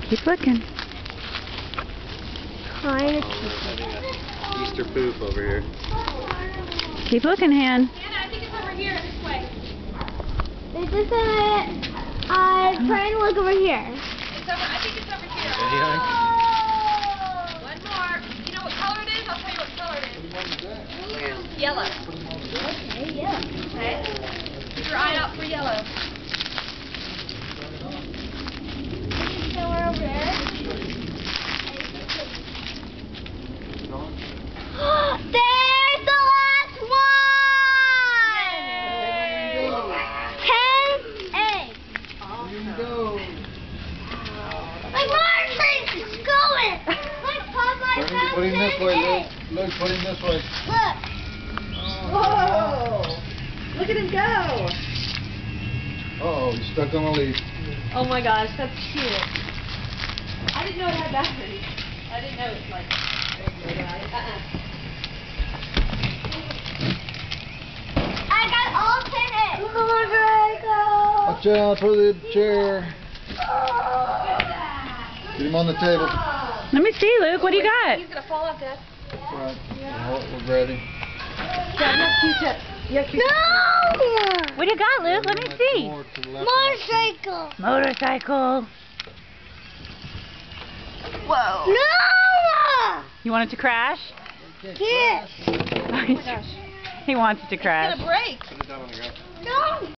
Keep looking. Kind of Easter poop over here. Keep looking, Han. Hannah, I think it's over here this way. They just said try and look over here. It's over. I think it's over here. One more. You know what color it is? I'll tell you what color it is. Yellow. Okay, yeah. Okay. Keep your eye out for yellow. Somewhere over there. There's the last one! 10 eggs. Like Martin is going! Like Popeye Put him this way, Luke. Luke, put him this way. Look! Whoa! Look at him go! Uh-oh, he's stuck on a leaf. Oh my gosh, that's cute. I didn't know it had batteries. I didn't know it's like regular guys. I got all 10 eggs! Come on, Draco! Watch out for the chair. Get him on the table. Let me see, Luke. What do you got? He's gonna fall off, Dad. That's right. We're ready. Dad, you have Q-tips. You have Q-tips. No! What do you got, Luke? Let me see. More to the left of that. Motorcycle! Motorcycle. Whoa. No! You want it to crash? Yes! Oh my gosh. He wants it to crash. It's gonna break. Put it down on the ground. No!